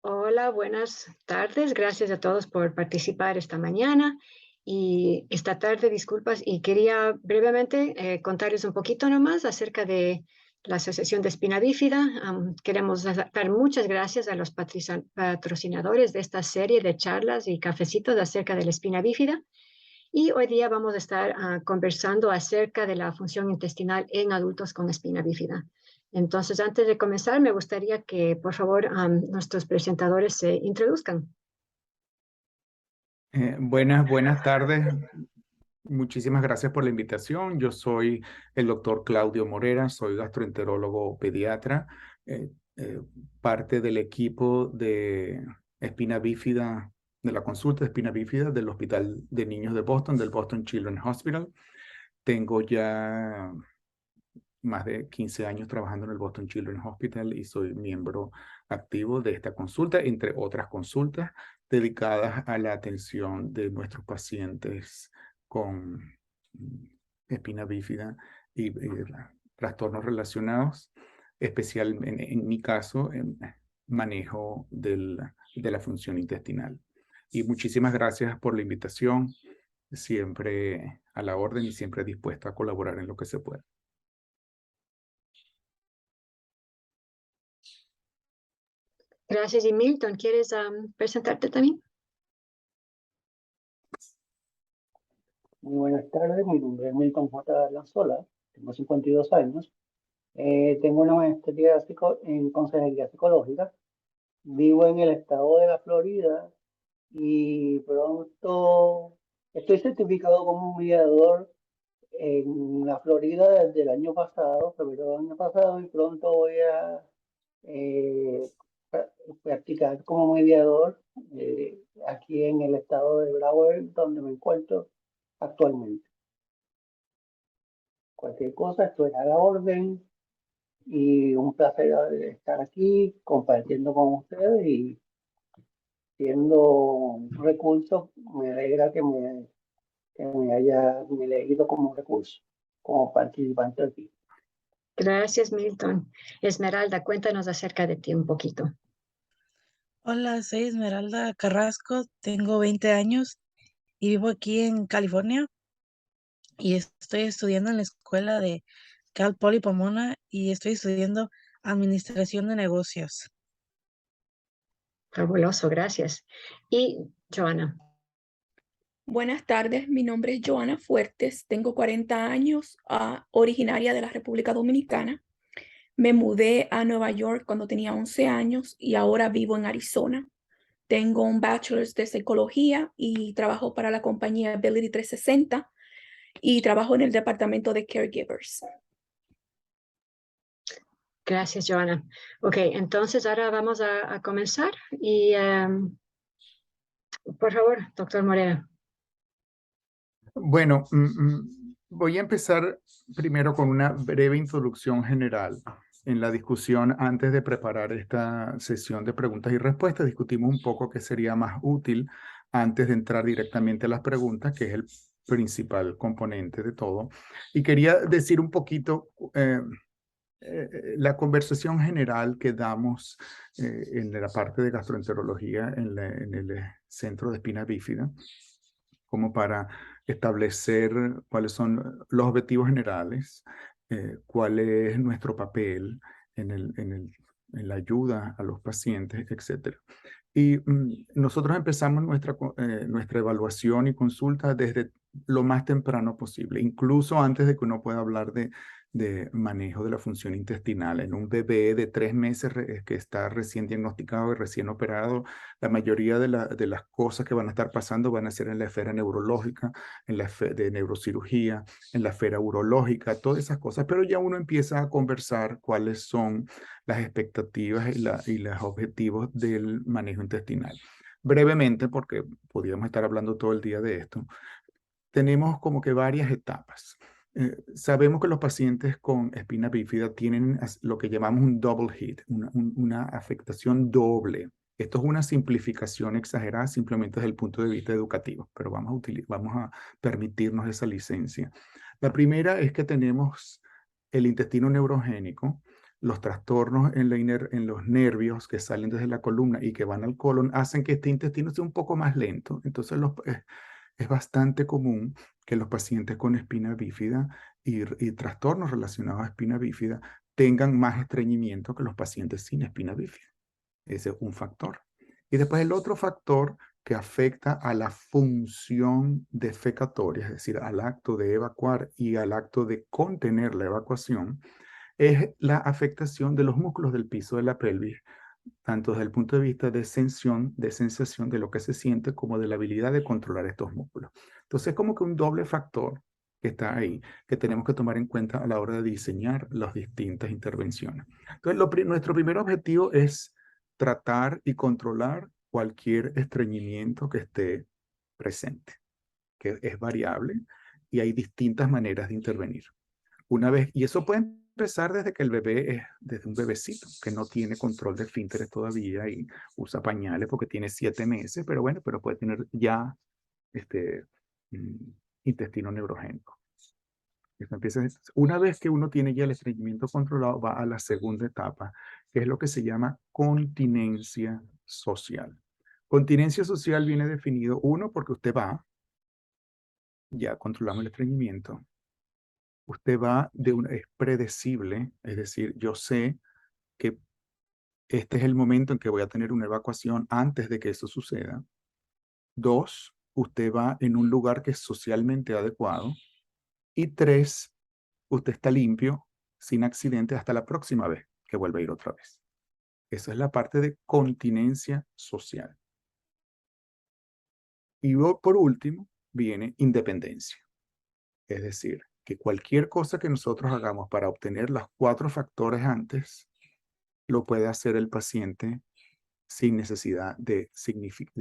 Hola, buenas tardes. Gracias a todos por participar esta mañana y esta tarde, disculpas, y quería brevemente contarles un poquito nomás acerca de la Asociación de Espina Bífida. Queremos dar muchas gracias a los patrocinadores de esta serie de charlas y cafecitos acerca de la espina bífida. Y hoy día vamos a estar conversando acerca de la función intestinal en adultos con espina bífida. Entonces, antes de comenzar, me gustaría que, por favor, nuestros presentadores se introduzcan. Buenas tardes. Muchísimas gracias por la invitación. Yo soy el doctor Claudio Morera, soy gastroenterólogo pediatra, eh, eh, parte del equipo de espina bífida, de la consulta de espina bífida del Hospital de Niños de Boston, del Boston Children's Hospital. Tengo ya más de 15 años trabajando en el Boston Children's Hospital y soy miembro activo de esta consulta, entre otras consultas dedicadas a la atención de nuestros pacientes con espina bífida y trastornos relacionados, especialmente en mi caso, en manejo de la función intestinal. Y muchísimas gracias por la invitación, siempre a la orden y siempre dispuesta a colaborar en lo que se pueda. Gracias. Y Milton, ¿quieres presentarte también? Muy buenas tardes, mi nombre es Milton J. Lanzola, tengo 52 años, tengo una maestría en consejería psicológica, vivo en el estado de la Florida y pronto estoy certificado como un mediador en la Florida desde el año pasado, febrero del año pasado, y pronto voy a eh, practicar como mediador aquí en el estado de Broward, donde me encuentro actualmente. Cualquier cosa, estoy a la orden y un placer estar aquí compartiendo con ustedes y siendo un recurso, me alegra que me haya elegido como recurso, como participante aquí. Gracias, Milton. Esmeralda, cuéntanos acerca de ti un poquito. Hola, soy Esmeralda Carrasco, tengo 20 años y vivo aquí en California y estoy estudiando en la escuela de Cal Poly Pomona y estoy estudiando Administración de Negocios. Fabuloso, gracias. Y Joana. Buenas tardes, mi nombre es Joana Fuertes, tengo 40 años, originaria de la República Dominicana. Me mudé a Nueva York cuando tenía 11 años y ahora vivo en Arizona. Tengo un bachelor's de psicología y trabajo para la compañía Ability 360 y trabajo en el departamento de caregivers. Gracias, Joana. Ok, entonces ahora vamos a comenzar y por favor, doctor Morera. Bueno, voy a empezar primero con una breve introducción general. En la discusión, antes de preparar esta sesión de preguntas y respuestas, discutimos un poco qué sería más útil antes de entrar directamente a las preguntas, que es el principal componente de todo. Y quería decir un poquito la conversación general que damos en la parte de gastroenterología en el Centro de Espina Bífida, como para establecer cuáles son los objetivos generales, cuál es nuestro papel en la ayuda a los pacientes, etc. Y nosotros empezamos nuestra evaluación y consulta desde lo más temprano posible, incluso antes de que uno pueda hablar de manejo de la función intestinal. En un bebé de 3 meses que está recién diagnosticado y recién operado, la mayoría de las cosas que van a estar pasando van a ser en la esfera neurológica, en la esfera de neurocirugía, en la esfera urológica, todas esas cosas, pero ya uno empieza a conversar cuáles son las expectativas y los objetivos del manejo intestinal. Brevemente, porque podríamos estar hablando todo el día de esto, tenemos como que varias etapas. Sabemos que los pacientes con espina bífida tienen lo que llamamos un double hit, una afectación doble. Esto es una simplificación exagerada simplemente desde el punto de vista educativo, pero vamos a permitirnos esa licencia. La primera es que tenemos el intestino neurogénico, los trastornos en los nervios que salen desde la columna y que van al colon, hacen que este intestino sea un poco más lento. Entonces es bastante común que los pacientes con espina bífida y trastornos relacionados a espina bífida tengan más estreñimiento que los pacientes sin espina bífida. Ese es un factor. Y después el otro factor que afecta a la función defecatoria, es decir, al acto de evacuar y al acto de contener la evacuación, es la afectación de los músculos del piso de la pelvis, tanto desde el punto de vista de sensación de lo que se siente, como de la habilidad de controlar estos músculos. Entonces es como que un doble factor que está ahí, que tenemos que tomar en cuenta a la hora de diseñar las distintas intervenciones. Entonces nuestro primer objetivo es tratar y controlar cualquier estreñimiento que esté presente, que es variable y hay distintas maneras de intervenir. Y eso puede empezar desde que el bebé es desde un bebecito que no tiene control de esfínteres todavía y usa pañales porque tiene 7 meses, pero bueno, pero puede tener ya intestino neurogénico. Una vez que uno tiene ya el estreñimiento controlado, va a la segunda etapa, que es lo que se llama continencia social. Continencia social viene definido, uno, porque usted va, ya controlamos el estreñimiento, usted va es predecible, es decir, yo sé que este es el momento en que voy a tener una evacuación antes de que eso suceda. 2, usted va en un lugar que es socialmente adecuado. Y 3, usted está limpio, sin accidente, hasta la próxima vez que vuelva a ir otra vez. Esa es la parte de continencia social. Y por último, viene independencia. Es decir, que cualquier cosa que nosotros hagamos para obtener los 4 factores antes, lo puede hacer el paciente sin necesidad de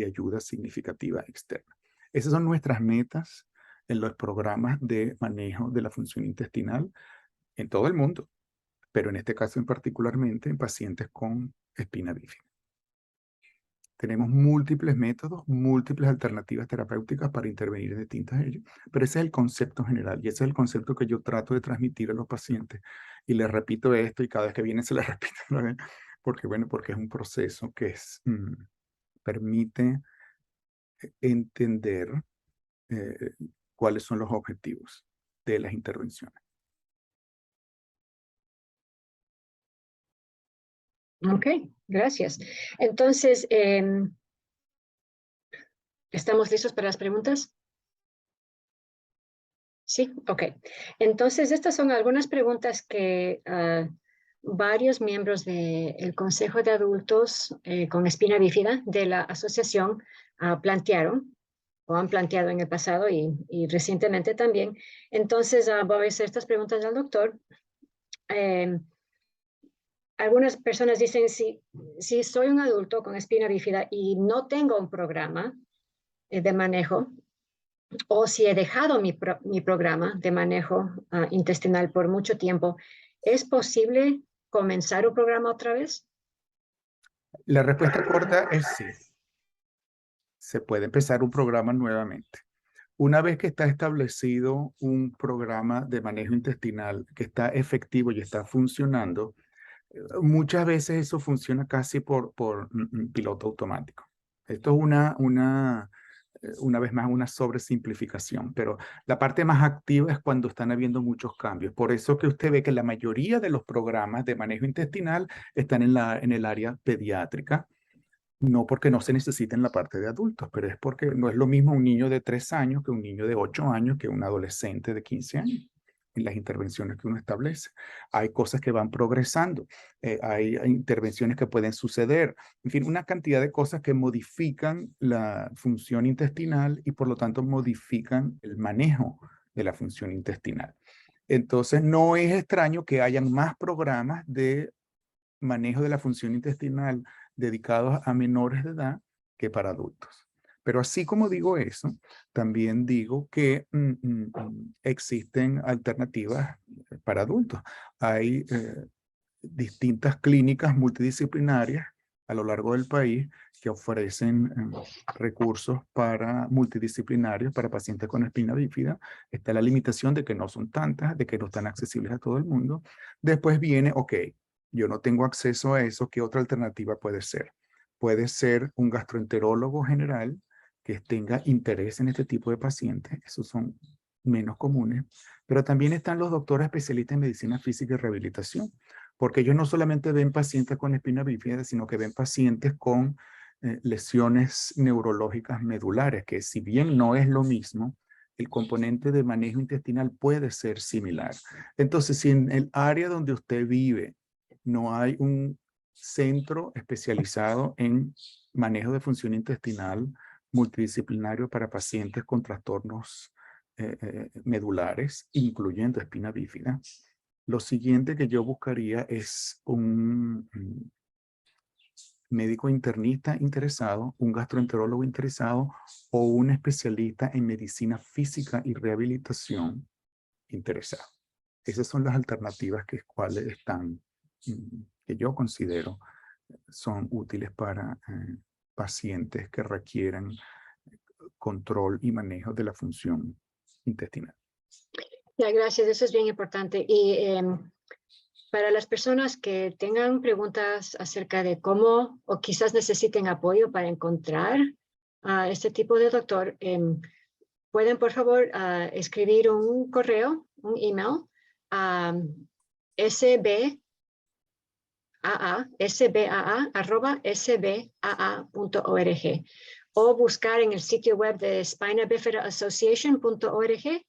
ayuda significativa externa. Esas son nuestras metas en los programas de manejo de la función intestinal en todo el mundo, pero en este caso en particularmente en pacientes con espina bífida. Tenemos múltiples métodos, múltiples alternativas terapéuticas para intervenir en distintas ellos, pero ese es el concepto general y ese es el concepto que yo trato de transmitir a los pacientes. Y les repito esto y cada vez que vienen se les repito, ¿no? Porque es un proceso que permite entender cuáles son los objetivos de las intervenciones. Ok, gracias. Entonces, ¿estamos listos para las preguntas? Sí, ok. Entonces, estas son algunas preguntas que varios miembros del Consejo de Adultos con Espina Bífida de la asociación plantearon o han planteado en el pasado y recientemente también. Entonces, voy a hacer estas preguntas al doctor. Algunas personas dicen, si soy un adulto con espina bífida y no tengo un programa de manejo, o si he dejado mi programa de manejo intestinal por mucho tiempo, ¿es posible comenzar un programa otra vez? La respuesta corta es sí. Se puede empezar un programa nuevamente. Una vez que está establecido un programa de manejo intestinal que está efectivo y está funcionando, muchas veces eso funciona casi por piloto automático. Esto es una vez más una sobresimplificación, pero la parte más activa es cuando están habiendo muchos cambios. Por eso que usted ve que la mayoría de los programas de manejo intestinal están en el área pediátrica. No porque no se necesite en la parte de adultos, pero es porque no es lo mismo un niño de 3 años que un niño de 8 años que un adolescente de 15 años en las intervenciones que uno establece. Hay cosas que van progresando, hay intervenciones que pueden suceder, en fin, una cantidad de cosas que modifican la función intestinal y por lo tanto modifican el manejo de la función intestinal. Entonces, no es extraño que hayan más programas de manejo de la función intestinal dedicados a menores de edad que para adultos. Pero así como digo eso, también digo que existen alternativas para adultos. Hay distintas clínicas multidisciplinarias a lo largo del país que ofrecen recursos multidisciplinarios para pacientes con espina bífida. Está la limitación de que no son tantas, de que no están accesibles a todo el mundo. Después viene, ok, yo no tengo acceso a eso, ¿qué otra alternativa puede ser? Puede ser un gastroenterólogo general que tenga interés en este tipo de pacientes. Esos son menos comunes. Pero también están los doctores especialistas en medicina física y rehabilitación, porque ellos no solamente ven pacientes con espina bífida, sino que ven pacientes con lesiones neurológicas medulares, que si bien no es lo mismo, el componente de manejo intestinal puede ser similar. Entonces, si en el área donde usted vive no hay un centro especializado en manejo de función intestinal multidisciplinario para pacientes con trastornos medulares, incluyendo espina bífida, lo siguiente que yo buscaría es un médico internista interesado, un gastroenterólogo interesado o un especialista en medicina física y rehabilitación interesado. Esas son las alternativas cuales están, que yo considero son útiles para pacientes que requieren control y manejo de la función intestinal. Ya, gracias, eso es bien importante. Y para las personas que tengan preguntas acerca de cómo o quizás necesiten apoyo para encontrar a este tipo de doctor, pueden por favor escribir un correo, un email a sbaa@sbaa.org o buscar en el sitio web de spinabifida.association.org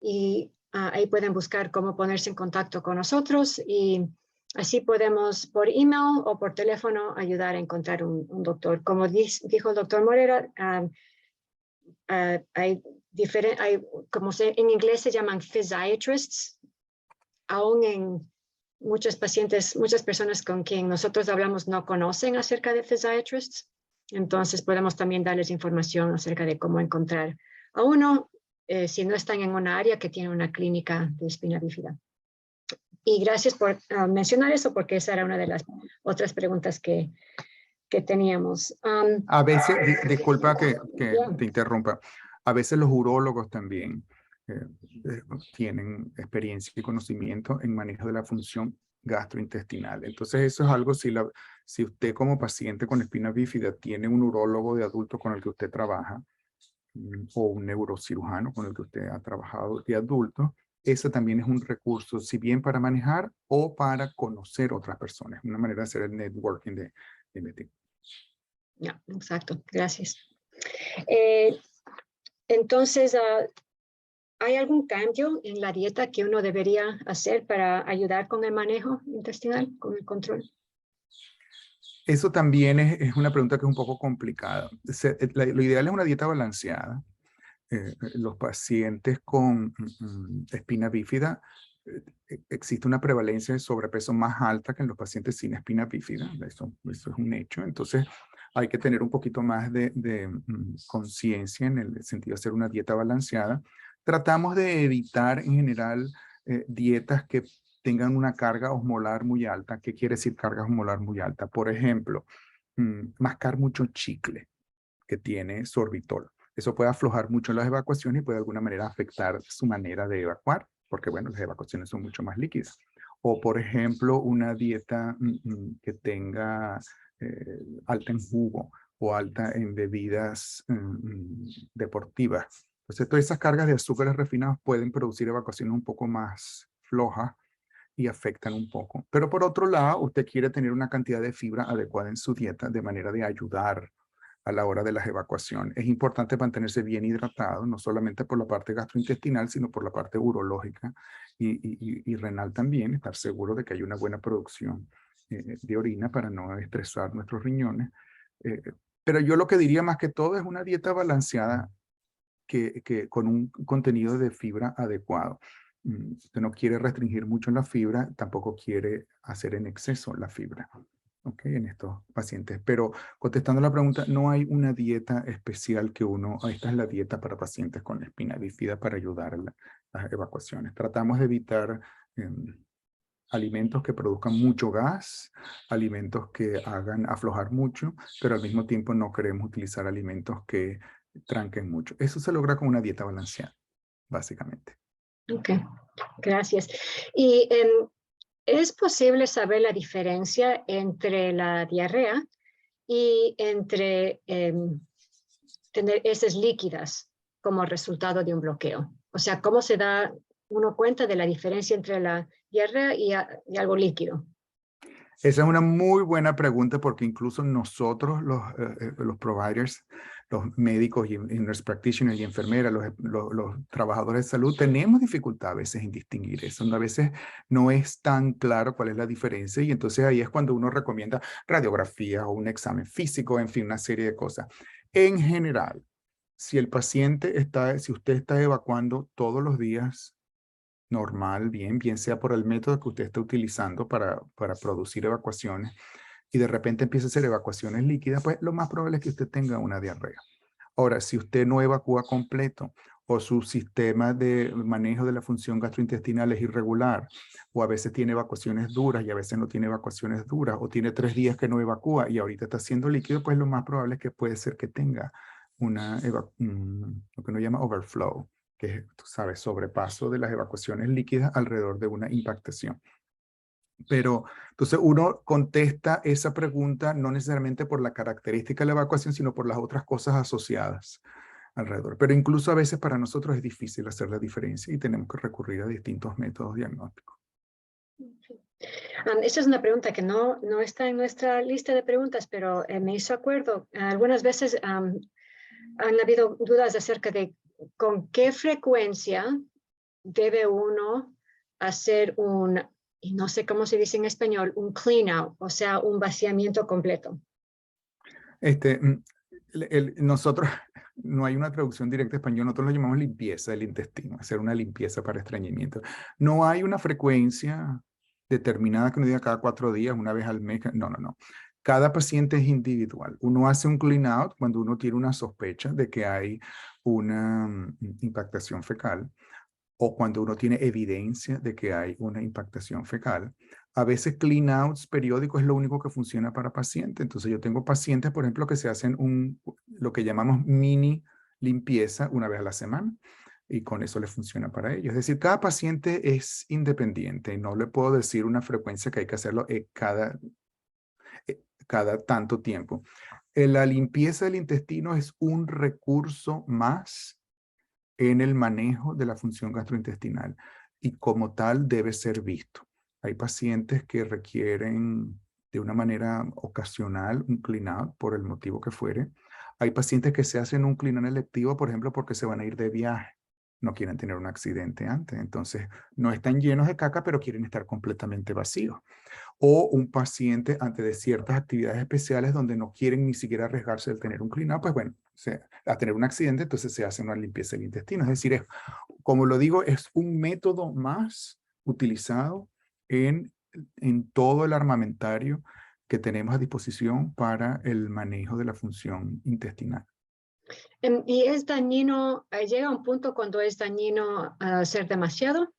y ahí pueden buscar cómo ponerse en contacto con nosotros y así podemos por email o por teléfono ayudar a encontrar un doctor. Como dijo el doctor Morera, hay como en inglés se llaman physiatrists, aún en muchas personas con quien nosotros hablamos no conocen acerca de physiatrists, entonces podemos también darles información acerca de cómo encontrar a uno si no están en una área que tiene una clínica de espina bífida. Y gracias por mencionar eso, porque esa era una de las otras preguntas que teníamos. A veces, disculpa que te interrumpa, a veces los urólogos también tienen experiencia y conocimiento en manejo de la función gastrointestinal. Entonces eso es algo, si usted como paciente con espina bífida tiene un urólogo de adulto con el que usted trabaja, o un neurocirujano con el que usted ha trabajado de adulto, ese también es un recurso, si bien para manejar o para conocer otras personas, una manera de hacer el networking de investigación. Ya, exacto, gracias. Entonces, ¿hay algún cambio en la dieta que uno debería hacer para ayudar con el manejo intestinal, con el control? Eso también es una pregunta que es un poco complicada. Lo ideal es una dieta balanceada. Los pacientes con espina bífida, existe una prevalencia de sobrepeso más alta que en los pacientes sin espina bífida. Eso es un hecho. Entonces, hay que tener un poquito más de conciencia en el sentido de hacer una dieta balanceada. Tratamos de evitar en general dietas que tengan una carga osmolar muy alta. ¿Qué quiere decir carga osmolar muy alta? Por ejemplo, mascar mucho chicle que tiene sorbitol. Eso puede aflojar mucho las evacuaciones y puede de alguna manera afectar su manera de evacuar, porque bueno, las evacuaciones son mucho más líquidas. O por ejemplo, una dieta que tenga alta en jugo o alta en bebidas deportivas. Entonces, todas esas cargas de azúcares refinados pueden producir evacuaciones un poco más flojas y afectan un poco. Pero por otro lado, usted quiere tener una cantidad de fibra adecuada en su dieta de manera de ayudar a la hora de las evacuaciones. Es importante mantenerse bien hidratado, no solamente por la parte gastrointestinal, sino por la parte urológica y renal también, estar seguro de que hay una buena producción de orina para no estresar nuestros riñones. Pero yo lo que diría más que todo es una dieta balanceada con un contenido de fibra adecuado. Usted no quiere restringir mucho la fibra, tampoco quiere hacer en exceso la fibra. Okay, en estos pacientes. Pero contestando la pregunta, no hay una dieta especial que esta es la dieta para pacientes con espina bífida para ayudar a las evacuaciones. Tratamos de evitar alimentos que produzcan mucho gas, alimentos que hagan aflojar mucho, pero al mismo tiempo no queremos utilizar alimentos que tranquen mucho. Eso se logra con una dieta balanceada, básicamente. Ok, gracias. Y ¿es posible saber la diferencia entre la diarrea y entre tener heces líquidas como resultado de un bloqueo? O sea, ¿cómo se da uno cuenta de la diferencia entre la diarrea y algo líquido? Esa es una muy buena pregunta porque incluso nosotros, los providers, los médicos y nurse practitioners y enfermeras, los trabajadores de salud, tenemos dificultad a veces en distinguir eso. A veces no es tan claro cuál es la diferencia y entonces ahí es cuando uno recomienda radiografías o un examen físico, en fin, una serie de cosas. En general, si si usted está evacuando todos los días, normal, bien sea por el método que usted está utilizando para producir evacuaciones y de repente empieza a hacer evacuaciones líquidas, pues lo más probable es que usted tenga una diarrea. Ahora, si usted no evacúa completo o su sistema de manejo de la función gastrointestinal es irregular o a veces tiene evacuaciones duras y a veces no tiene evacuaciones duras o tiene 3 días que no evacúa y ahorita está haciendo líquido, pues lo más probable es que puede ser que tenga lo que uno llama overflow, que es, tú sabes, sobrepaso de las evacuaciones líquidas alrededor de una impactación. Pero entonces uno contesta esa pregunta no necesariamente por la característica de la evacuación, sino por las otras cosas asociadas alrededor. Pero incluso a veces para nosotros es difícil hacer la diferencia y tenemos que recurrir a distintos métodos diagnósticos. Esa es una pregunta que no está en nuestra lista de preguntas, pero me hizo acuerdo. Algunas veces han habido dudas acerca de con qué frecuencia debe uno hacer y no sé cómo se dice en español, un clean out, o sea, un vaciamiento completo. Nosotros, no hay una traducción directa a español, nosotros lo llamamos limpieza del intestino, hacer una limpieza para estreñimiento. No hay una frecuencia determinada que uno diga cada 4 días, una vez al mes, no. Cada paciente es individual. Uno hace un clean out cuando uno tiene una sospecha de que hay una impactación fecal o cuando uno tiene evidencia de que hay una impactación fecal. A veces clean outs periódicos es lo único que funciona para pacientes. Entonces yo tengo pacientes, por ejemplo, que se hacen lo que llamamos mini limpieza una vez a la semana y con eso le funciona para ellos. Es decir, cada paciente es independiente y no le puedo decir una frecuencia que hay que hacerlo cada tanto tiempo. La limpieza del intestino es un recurso más en el manejo de la función gastrointestinal y como tal debe ser visto. Hay pacientes que requieren de una manera ocasional un clean out por el motivo que fuere. Hay pacientes que se hacen un clean out electivo, por ejemplo, porque se van a ir de viaje. No quieren tener un accidente antes. Entonces, no están llenos de caca, pero quieren estar completamente vacíos. O un paciente antes de ciertas actividades especiales donde no quieren ni siquiera arriesgarse de tener un clean out, pues bueno, a tener un accidente, entonces se hace una limpieza del intestino. Es decir, como lo digo, es un método más utilizado en todo el armamentario que tenemos a disposición para el manejo de la función intestinal. ¿Y es dañino, llega un punto cuando es dañino hacer demasiado?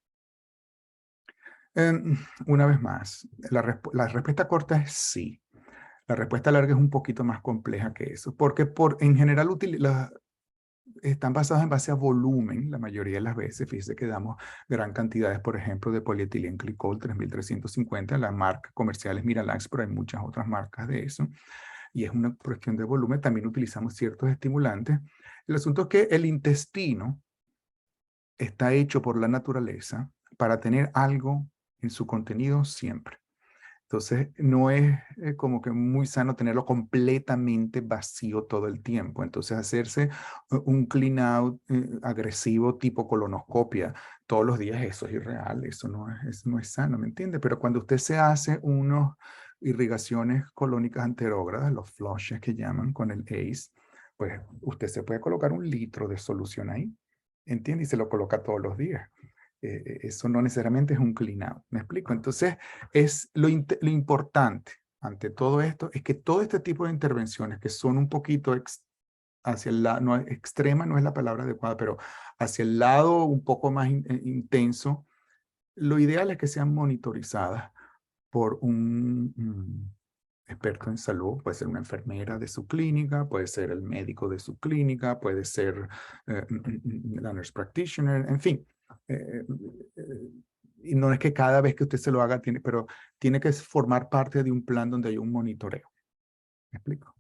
Una vez más, la respuesta corta es sí. La respuesta larga es un poquito más compleja que eso, porque en general están basadas en base a volumen, la mayoría de las veces. Fíjese que damos gran cantidades, por ejemplo, de polietilenglicol 3350, la marca comercial es Miralax, pero hay muchas otras marcas de eso, y es una cuestión de volumen. También utilizamos ciertos estimulantes. El asunto es que el intestino está hecho por la naturaleza para tener algo en su contenido siempre. Entonces, no es como que muy sano tenerlo completamente vacío todo el tiempo. Entonces, hacerse un clean out agresivo tipo colonoscopia todos los días, eso es irreal, eso no es sano, ¿me entiende? Pero cuando usted se hace unas irrigaciones colónicas anterógradas, los flushes que llaman con el ACE, pues usted se puede colocar 1 litro de solución ahí, ¿entiende? Y se lo coloca todos los días. Eso no necesariamente es un clean out, ¿me explico? Entonces, lo importante ante todo esto es que todo este tipo de intervenciones que son un poquito hacia el lado, no, extrema no es la palabra adecuada, pero hacia el lado un poco más intenso, lo ideal es que sean monitorizadas por un experto en salud. Puede ser una enfermera de su clínica, puede ser el médico de su clínica, puede ser la nurse practitioner, en fin. Y no es que cada vez que usted se lo haga, pero tiene que formar parte de un plan donde hay un monitoreo. ¿Me explico?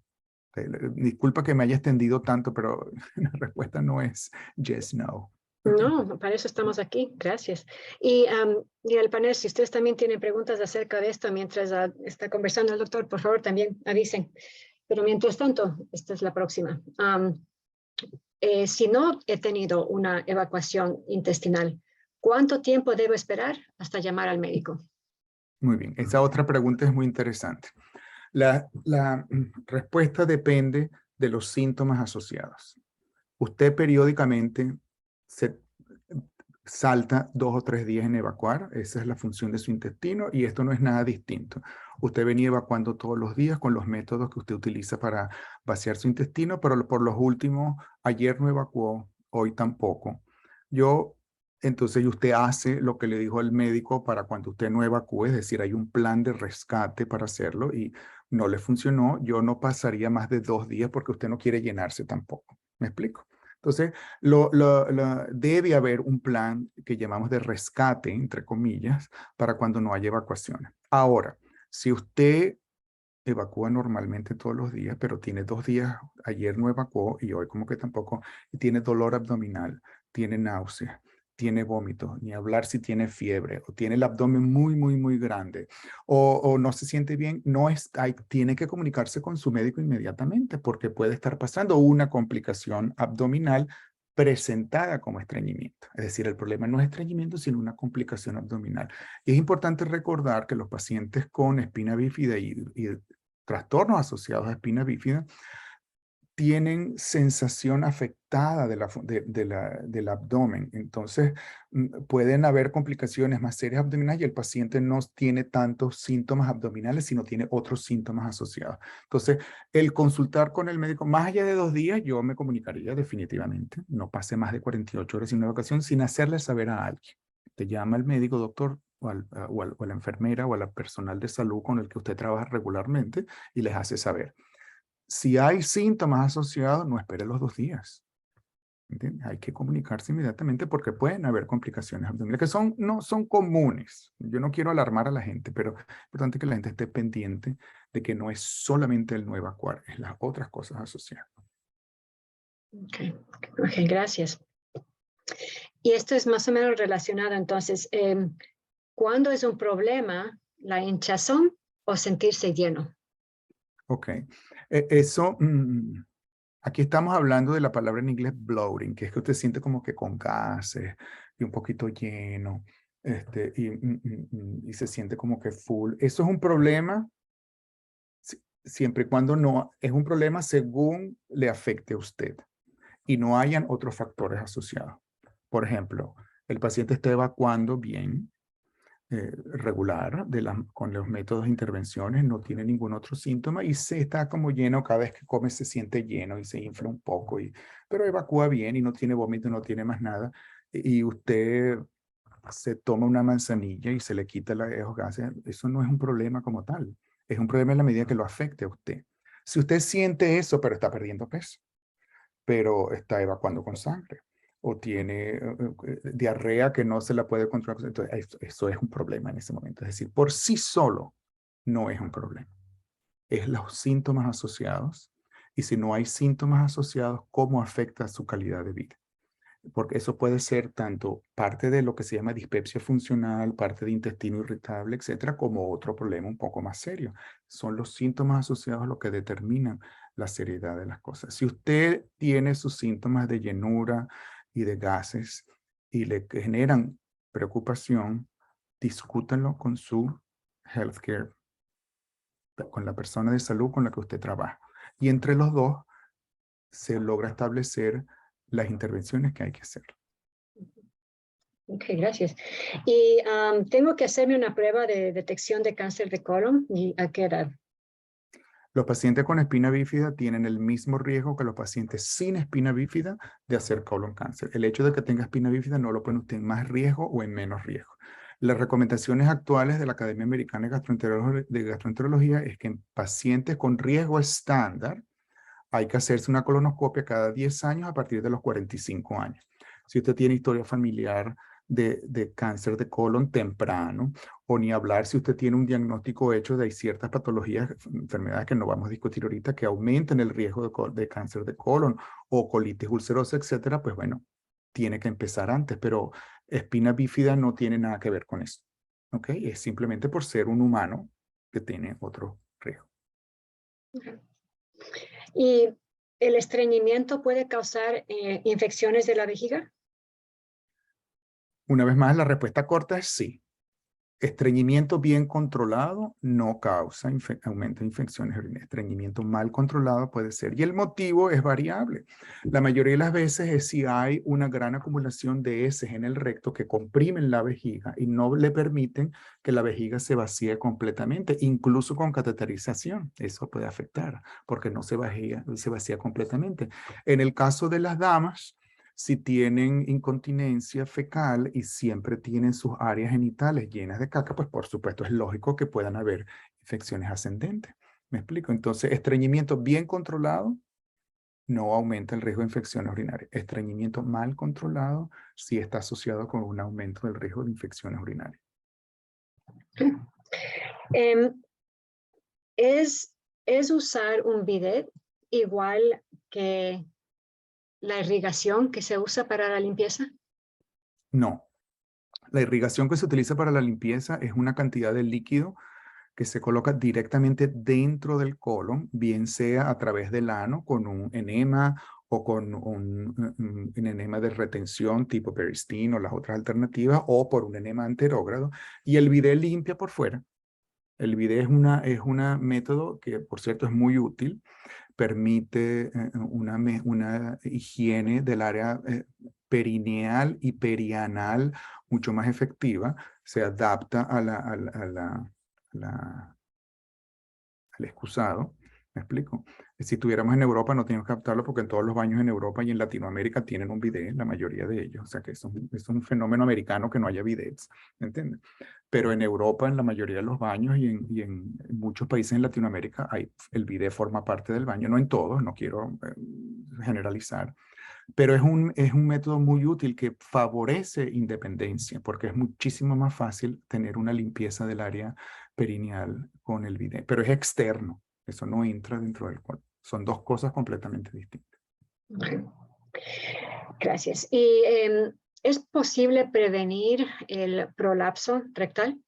Disculpa que me haya extendido tanto, pero la respuesta no es yes, no. No, para eso estamos aquí. Gracias. Y al panel, si ustedes también tienen preguntas acerca de esto mientras está conversando el doctor, por favor, también avisen. Pero mientras tanto, esta es la próxima. Si no he tenido una evacuación intestinal, ¿cuánto tiempo debo esperar hasta llamar al médico? Muy bien, esa otra pregunta es muy interesante. La respuesta depende de los síntomas asociados. Usted periódicamente se salta 2 o 3 días en evacuar, esa es la función de su intestino y esto no es nada distinto. Usted venía evacuando todos los días con los métodos que usted utiliza para vaciar su intestino, pero por los últimos, ayer no evacuó, hoy tampoco. Entonces usted hace lo que le dijo el médico para cuando usted no evacúe, es decir, hay un plan de rescate para hacerlo y no le funcionó, yo no pasaría más de 2 días porque usted no quiere llenarse tampoco. ¿Me explico? Entonces, debe haber un plan que llamamos de rescate, entre comillas, para cuando no haya evacuaciones. Ahora, si usted evacúa normalmente todos los días, pero tiene 2 días, ayer no evacuó y hoy como que tampoco, y tiene dolor abdominal, tiene náuseas, tiene vómitos, ni hablar si tiene fiebre, o tiene el abdomen muy, muy, muy grande, o no se siente bien, tiene que comunicarse con su médico inmediatamente porque puede estar pasando una complicación abdominal presentada como estreñimiento. Es decir, el problema no es estreñimiento, sino una complicación abdominal. Y es importante recordar que los pacientes con espina bífida y trastornos asociados a espina bífida tienen sensación afectada del abdomen. Entonces, pueden haber complicaciones más serias abdominales y el paciente no tiene tantos síntomas abdominales, sino tiene otros síntomas asociados. Entonces, el consultar con el médico, más allá de 2 días, yo me comunicaría definitivamente. No pase más de 48 horas sin una evacuación sin hacerle saber a alguien. Te llama el médico, doctor, o a la enfermera o al personal de salud con el que usted trabaja regularmente y les hace saber. Si hay síntomas asociados, no espere los 2 días. ¿Entiendes? Hay que comunicarse inmediatamente porque pueden haber complicaciones abdominales que no son comunes. Yo no quiero alarmar a la gente, pero es importante que la gente esté pendiente de que no es solamente el no evacuar, es las otras cosas asociadas. Okay, gracias. Y esto es más o menos relacionado, entonces, ¿cuándo es un problema la hinchazón o sentirse lleno? Ok. Aquí estamos hablando de la palabra en inglés bloating, que es que usted siente como que con gases y un poquito lleno, y se siente como que full. Eso es un problema siempre y cuando no, es un problema según le afecte a usted y no hayan otros factores asociados. Por ejemplo, el paciente está evacuando bien, regular, con los métodos de intervenciones, no tiene ningún otro síntoma y se está como lleno, cada vez que come se siente lleno y se infla un poco, pero evacúa bien y no tiene vómito, no tiene más nada, y usted se toma una manzanilla y se le quita esos gases, eso no es un problema como tal, es un problema en la medida que lo afecte a usted. Si usted siente eso, pero está perdiendo peso, pero está evacuando con sangre, o tiene diarrea que no se la puede controlar, entonces eso es un problema en ese momento. Es decir, por sí solo no es un problema. Es los síntomas asociados, y si no hay síntomas asociados, ¿cómo afecta su calidad de vida? Porque eso puede ser tanto parte de lo que se llama dispepsia funcional, parte de intestino irritable, etcétera, como otro problema un poco más serio. Son los síntomas asociados lo que determinan la seriedad de las cosas. Si usted tiene sus síntomas de llenura y de gases y le generan preocupación, discútanlo con su healthcare, con la persona de salud con la que usted trabaja. Y entre los dos se logra establecer las intervenciones que hay que hacer. Ok, gracias. Y tengo que hacerme una prueba de detección de cáncer de colon, ¿y a qué edad? Los pacientes con espina bífida tienen el mismo riesgo que los pacientes sin espina bífida de hacer colon cáncer. El hecho de que tenga espina bífida no lo pone usted en más riesgo o en menos riesgo. Las recomendaciones actuales de la Academia Americana de Gastroenterología es que en pacientes con riesgo estándar hay que hacerse una colonoscopia cada 10 años a partir de los 45 años. Si usted tiene historia familiar de cáncer de colon temprano, o ni hablar si usted tiene un diagnóstico hecho de ciertas patologías, enfermedades que no vamos a discutir ahorita, que aumenten el riesgo de cáncer de colon o colitis ulcerosa, etcétera, pues bueno, tiene que empezar antes, pero espina bífida no tiene nada que ver con eso. ¿Ok? Es simplemente por ser un humano que tiene otro riesgo. ¿Y el estreñimiento puede causar infecciones de la vejiga? Una vez más, la respuesta corta es sí. Estreñimiento bien controlado no causa aumento de infecciones urinarias. Estreñimiento mal controlado puede ser. Y el motivo es variable. La mayoría de las veces es si hay una gran acumulación de heces en el recto que comprimen la vejiga y no le permiten que la vejiga se vacíe completamente, incluso con cateterización. Eso puede afectar porque no se vacía completamente. En el caso de las damas, si tienen incontinencia fecal y siempre tienen sus áreas genitales llenas de caca, pues por supuesto es lógico que puedan haber infecciones ascendentes. ¿Me explico? Entonces, estreñimiento bien controlado no aumenta el riesgo de infecciones urinarias. Estreñimiento mal controlado sí está asociado con un aumento del riesgo de infecciones urinarias. ¿Es usar un bidet igual que la irrigación que se usa para la limpieza? No. La irrigación que se utiliza para la limpieza es una cantidad de líquido que se coloca directamente dentro del colon, bien sea a través del ano con un enema o con un enema de retención tipo Peristeen o las otras alternativas, o por un enema anterógrado, y el bidet limpia por fuera. El bidet es una método que, por cierto, es muy útil. Permite una higiene del área perineal y perianal mucho más efectiva. Se adapta al excusado. ¿Me explico? Si estuviéramos en Europa no tenemos que adaptarlo porque en todos los baños en Europa y en Latinoamérica tienen un bidet, la mayoría de ellos. O sea que eso es un fenómeno americano que no haya bidets. ¿Me entiendes? Pero en Europa, en la mayoría de los baños y en muchos países en Latinoamérica, el bidet forma parte del baño. No en todos, no quiero generalizar. Pero es un método muy útil que favorece independencia porque es muchísimo más fácil tener una limpieza del área perineal con el bidet. Pero es externo, eso no entra dentro del cuerpo. Son dos cosas completamente distintas. Gracias. ¿Y es posible prevenir el prolapso rectal?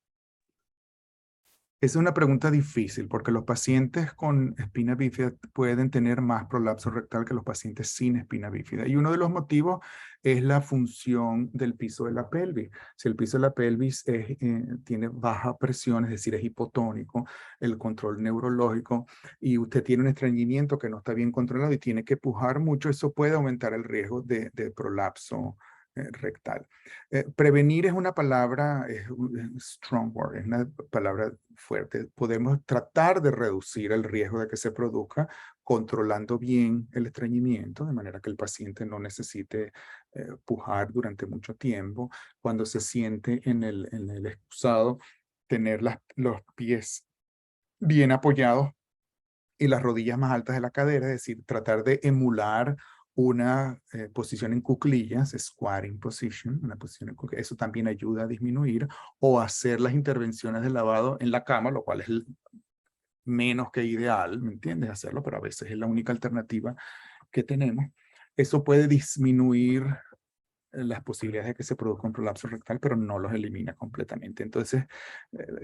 Esa es una pregunta difícil porque los pacientes con espina bífida pueden tener más prolapso rectal que los pacientes sin espina bífida. Y uno de los motivos es la función del piso de la pelvis. Si el piso de la pelvis tiene baja presión, es decir, es hipotónico, el control neurológico, y usted tiene un estreñimiento que no está bien controlado y tiene que pujar mucho, eso puede aumentar el riesgo de prolapso rectal. Prevenir es una palabra, es un strong word, es una palabra fuerte. Podemos tratar de reducir el riesgo de que se produzca controlando bien el estreñimiento, de manera que el paciente no necesite pujar durante mucho tiempo. Cuando se siente en el excusado, tener los pies bien apoyados y las rodillas más altas de la cadera, es decir, tratar de emular una posición en cuclillas, squatting position, una posición en cuclillas. Eso también ayuda a disminuir, o hacer las intervenciones de lavado en la cama, lo cual es menos que ideal, ¿me entiendes? Hacerlo, pero a veces es la única alternativa que tenemos. Eso puede disminuir las posibilidades de que se produzca un prolapso rectal, pero no los elimina completamente. Entonces,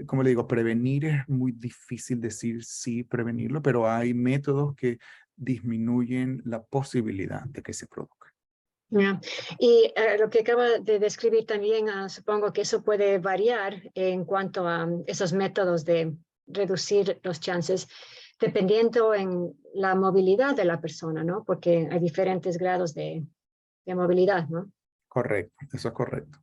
como le digo, prevenir es muy difícil decir sí prevenirlo, pero hay métodos que disminuyen la posibilidad de que se produzca. Yeah. Y lo que acaba de describir también, supongo que eso puede variar en cuanto a esos métodos de reducir los chances, dependiendo en la movilidad de la persona, ¿no? Porque hay diferentes grados de movilidad, ¿no? Correcto, eso es correcto.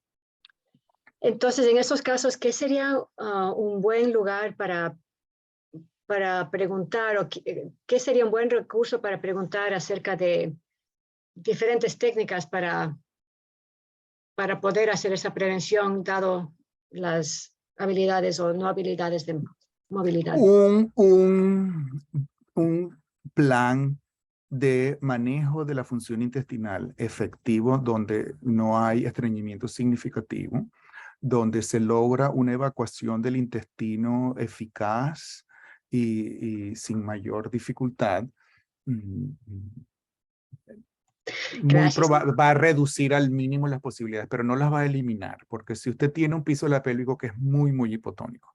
Entonces, en esos casos, ¿qué sería un buen lugar para preguntar, o qué sería un buen recurso para preguntar acerca de diferentes técnicas para poder hacer esa prevención, dado las habilidades o no habilidades de movilidad? Un plan de manejo de la función intestinal efectivo donde no hay estreñimiento significativo, donde se logra una evacuación del intestino eficaz y sin mayor dificultad, Gracias. va a reducir al mínimo las posibilidades, pero no las va a eliminar, porque si usted tiene un piso pélvico que es muy, muy hipotónico,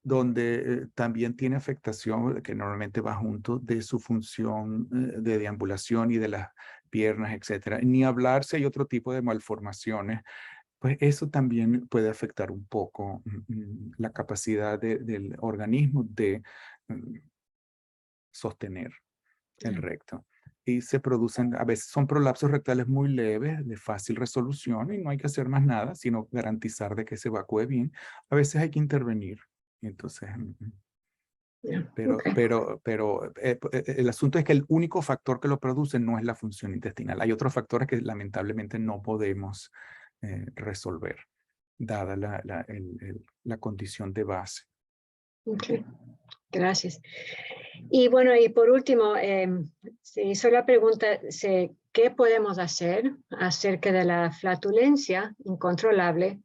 donde también tiene afectación que normalmente va junto de su función de deambulación y de las piernas, etcétera. Ni hablar si hay otro tipo de malformaciones, pues eso también puede afectar un poco la capacidad del organismo de sostener el recto. Y se producen, a veces son prolapsos rectales muy leves, de fácil resolución, y no hay que hacer más nada, sino garantizar de que se evacúe bien. A veces hay que intervenir. Entonces, pero el asunto es que el único factor que lo produce no es la función intestinal. Hay otros factores que lamentablemente no podemos resolver, dada la condición de base. Okay. Gracias. Y bueno, y por último, se hizo la pregunta, ¿qué podemos hacer acerca de la flatulencia incontrolable?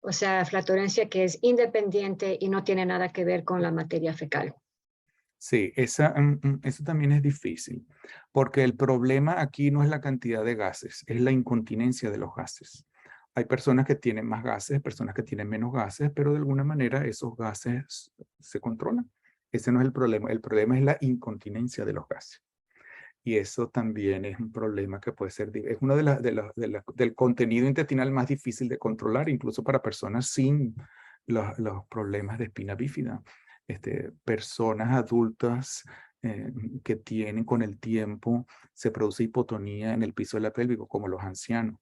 O sea, flatulencia que es independiente y no tiene nada que ver con la materia fecal. Sí, eso también es difícil, porque el problema aquí no es la cantidad de gases, es la incontinencia de los gases. Hay personas que tienen más gases, personas que tienen menos gases, pero de alguna manera esos gases se controlan. Ese no es el problema es la incontinencia de los gases. Y eso también es un problema que puede ser, es uno del contenido intestinal más difícil de controlar, incluso para personas sin los problemas de espina bífida. Personas adultas que tienen con el tiempo, se produce hipotonía en el piso pélvico, como los ancianos.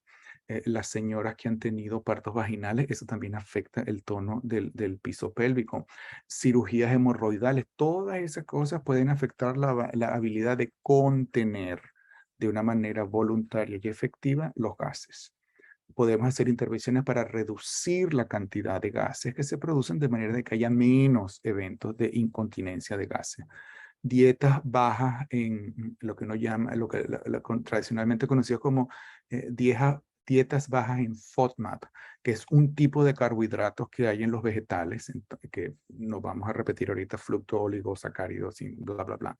Las señoras que han tenido partos vaginales, eso también afecta el tono del piso pélvico. Cirugías hemorroidales, todas esas cosas pueden afectar la habilidad de contener de una manera voluntaria y efectiva los gases. Podemos hacer intervenciones para reducir la cantidad de gases que se producen de manera de que haya menos eventos de incontinencia de gases. Dietas bajas en lo que uno llama, lo que tradicionalmente conocido como dietas bajas en FODMAP, que es un tipo de carbohidratos que hay en los vegetales, que no vamos a repetir ahorita, fructooligosacáridos y bla, bla, bla.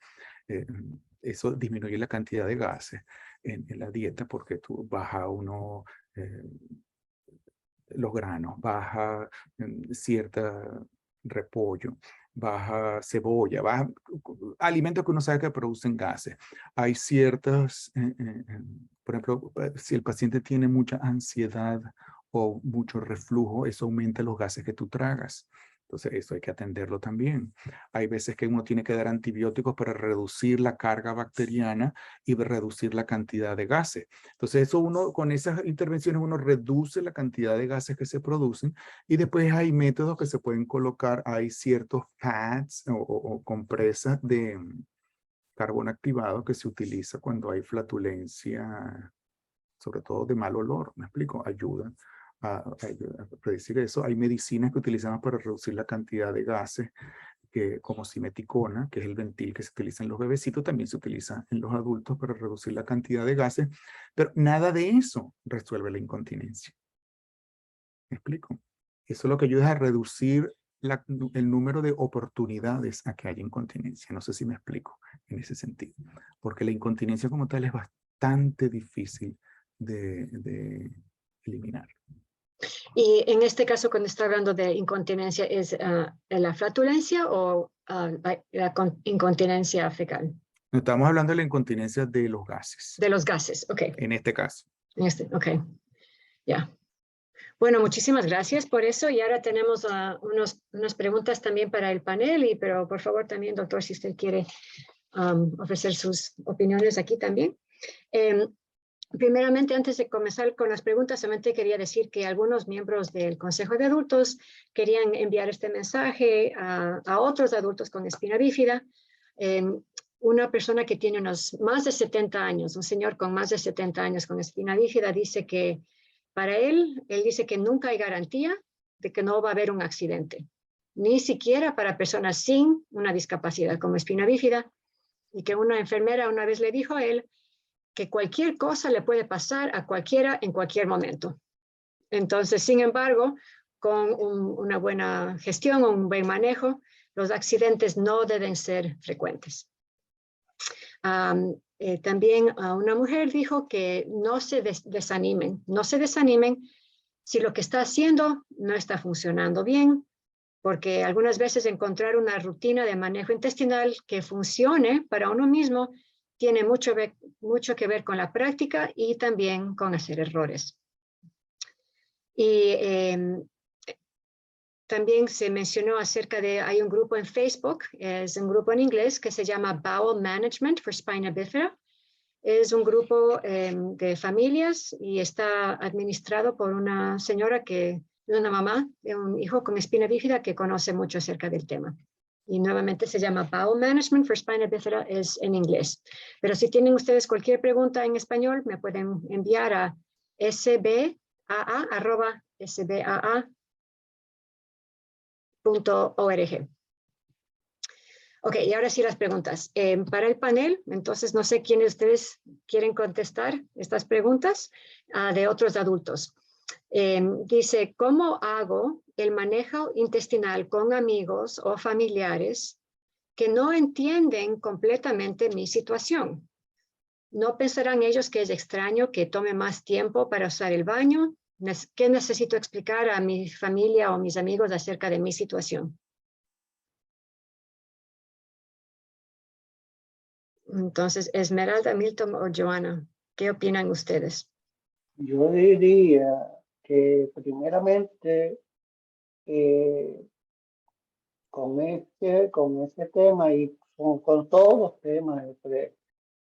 Eso disminuye la cantidad de gases en la dieta porque tú baja uno los granos, baja cierta repollo, baja cebolla, baja alimentos que uno sabe que producen gases. Hay ciertas, por ejemplo, si el paciente tiene mucha ansiedad o mucho reflujo, eso aumenta los gases que tú tragas. Entonces, eso hay que atenderlo también. Hay veces que uno tiene que dar antibióticos para reducir la carga bacteriana y reducir la cantidad de gases. Entonces, eso con esas intervenciones uno reduce la cantidad de gases que se producen y después hay métodos que se pueden colocar. Hay ciertos pads o compresas de carbón activado que se utiliza cuando hay flatulencia, sobre todo de mal olor. ¿Me explico? Ayudan a predecir eso. Hay medicinas que utilizamos para reducir la cantidad de gases, como simeticona, que es el ventil que se utiliza en los bebecitos, también se utiliza en los adultos para reducir la cantidad de gases, pero nada de eso resuelve la incontinencia. ¿Me explico? Eso lo que ayuda es a reducir el número de oportunidades a que haya incontinencia. No sé si me explico en ese sentido, porque la incontinencia como tal es bastante difícil de eliminar. Y en este caso, cuando está hablando de incontinencia, ¿es la flatulencia o la incontinencia fecal? Estamos hablando de la incontinencia de los gases. De los gases, ok. En este caso. Ok, ya. Bueno, muchísimas gracias por eso. Y ahora tenemos unas preguntas también para el panel, pero por favor también, doctor, si usted quiere ofrecer sus opiniones aquí también. Primeramente, antes de comenzar con las preguntas, solamente quería decir que algunos miembros del Consejo de Adultos querían enviar este mensaje a otros adultos con espina bífida. Una persona que tiene unos más de 70 años, un señor con más de 70 años con espina bífida, dice que para él dice que nunca hay garantía de que no va a haber un accidente, ni siquiera para personas sin una discapacidad como espina bífida, y que una enfermera una vez le dijo a él que cualquier cosa le puede pasar a cualquiera en cualquier momento. Entonces, sin embargo, con una buena gestión o un buen manejo, los accidentes no deben ser frecuentes. También una mujer dijo que no se desanimen, no se desanimen si lo que está haciendo no está funcionando bien, porque algunas veces encontrar una rutina de manejo intestinal que funcione para uno mismo tiene mucho que ver con la práctica y también con hacer errores. Y también se mencionó acerca de, hay un grupo en Facebook, es un grupo en inglés que se llama Bowel Management for Spina Bifida. Es un grupo de familias y está administrado por una señora que es una mamá de un hijo con espina bífida que conoce mucho acerca del tema. Y nuevamente se llama Bowel Management for Spina Bifida, es en inglés. Pero si tienen ustedes cualquier pregunta en español, me pueden enviar a sbaa@sbaa.org. Ok, y ahora sí las preguntas. Para el panel, entonces no sé quiénes de ustedes quieren contestar estas preguntas de otros adultos. Dice, ¿cómo hago el manejo intestinal con amigos o familiares que no entienden completamente mi situación? ¿No pensarán ellos que es extraño que tome más tiempo para usar el baño? ¿Qué necesito explicar a mi familia o mis amigos acerca de mi situación? Entonces, Esmeralda, Milton o Joana, ¿qué opinan ustedes? Yo diría que primeramente con ese tema y con todos los temas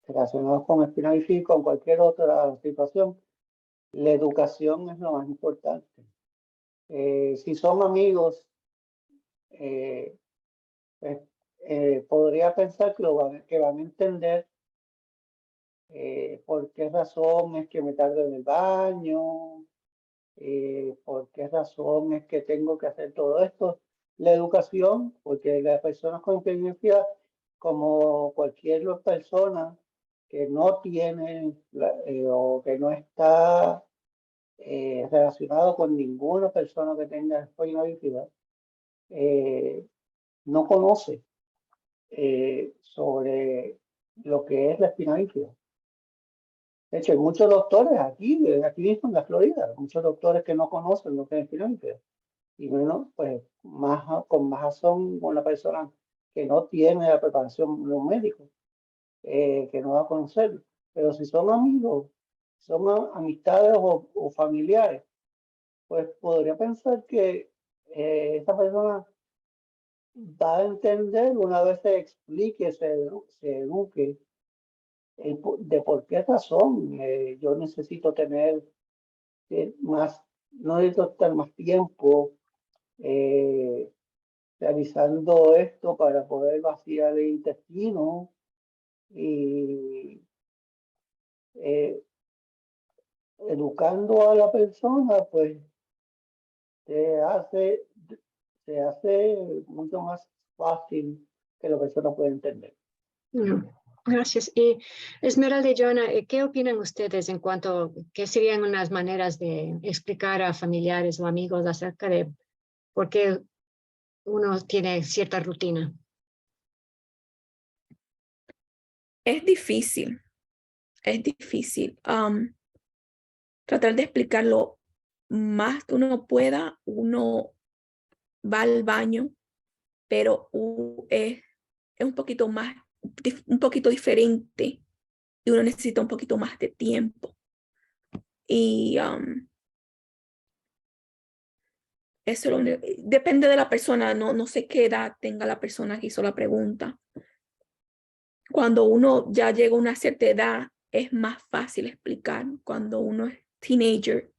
relacionados con espina bífida, con cualquier otra situación, la educación es lo más importante. Si son amigos, pues, podría pensar que van a entender por qué razón es que me tardo en el baño, por qué razón es que tengo que hacer todo esto. La educación, porque las personas con inteligencia, como cualquier persona que no tiene o que no está relacionado con ninguna persona que tenga espina bífida, no conoce sobre lo que es la espina bífida. De hecho, hay muchos doctores aquí mismo en la Florida, muchos doctores que no conocen lo que es espina bífida. Y bueno, pues con más razón una persona que no tiene la preparación de un médico, que no va a conocerlo. Pero si son amigos, son amistades o familiares, pues podría pensar que esa persona va a entender una vez se explique, se eduque, de por qué razón yo necesito tener no necesito estar más tiempo realizando esto para poder vaciar el intestino y educando a la persona, pues se hace mucho más fácil que la persona pueda entender. Gracias. Y Esmeralda y Joana, ¿qué opinan ustedes en cuanto a qué serían unas maneras de explicar a familiares o amigos acerca de por qué uno tiene cierta rutina? Es difícil. Tratar de explicarlo más que uno pueda. Uno va al baño, pero es un poquito diferente y uno necesita un poquito más de tiempo. Y eso depende de la persona. No sé qué edad tenga la persona que hizo la pregunta. Cuando uno ya llega a una cierta edad, es más fácil explicar. Cuando uno es teenager,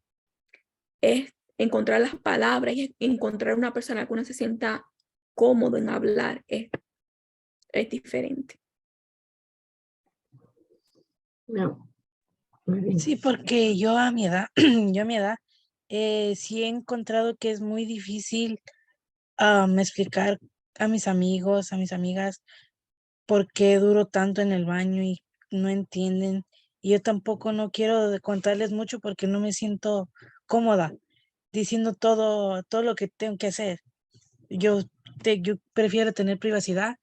es encontrar las palabras y encontrar una persona que uno se sienta cómodo en hablar. Es diferente. No. Muy bien. Sí, porque yo a mi edad, sí he encontrado que es muy difícil explicar a mis amigos, a mis amigas, por qué duro tanto en el baño y no entienden. Y yo tampoco no quiero contarles mucho porque no me siento cómoda diciendo todo lo que tengo que hacer. Yo, yo prefiero tener privacidad,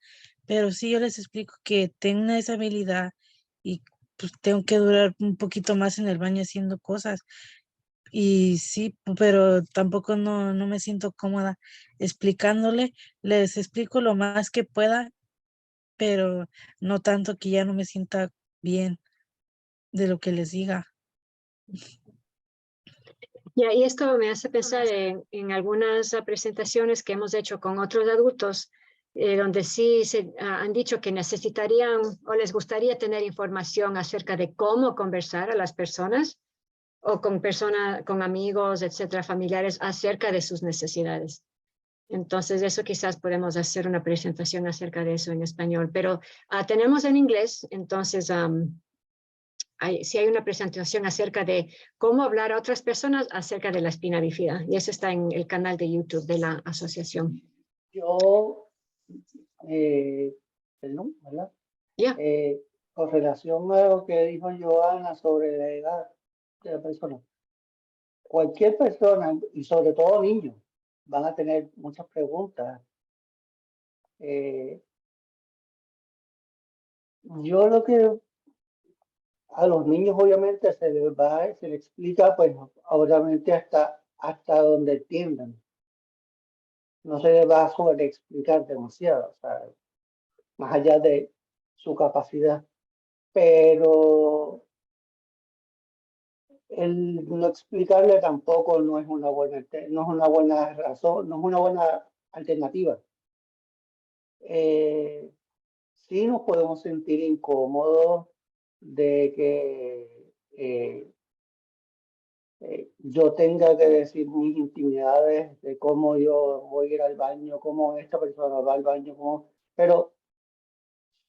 pero sí yo les explico que tengo una deshabilidad y pues tengo que durar un poquito más en el baño haciendo cosas. Y sí, pero tampoco no me siento cómoda explicándole. Les explico lo más que pueda, pero no tanto que ya no me sienta bien de lo que les diga. Y esto me hace pensar en algunas presentaciones que hemos hecho con otros adultos, donde sí han dicho que necesitarían o les gustaría tener información acerca de cómo conversar a las personas o con amigos, etcétera, familiares, acerca de sus necesidades. Entonces, eso quizás podemos hacer una presentación acerca de eso en español, pero tenemos en inglés, entonces sí hay una presentación acerca de cómo hablar a otras personas acerca de la espina bífida, y eso está en el canal de YouTube de la asociación. Yo, perdón, ¿verdad? Ya. Con relación a lo que dijo Joana sobre la edad de la persona, cualquier persona, y sobre todo niños, van a tener muchas preguntas. Yo lo que a los niños obviamente se les explica, pues obviamente hasta donde entiendan. No se les va a sobreexplicar demasiado, o sea, más allá de su capacidad. Pero el no explicarle tampoco no es una buena razón, no es una buena alternativa. Sí nos podemos sentir incómodos de que yo tenga que decir mis intimidades de cómo yo voy a ir al baño, cómo esta persona va al baño, pero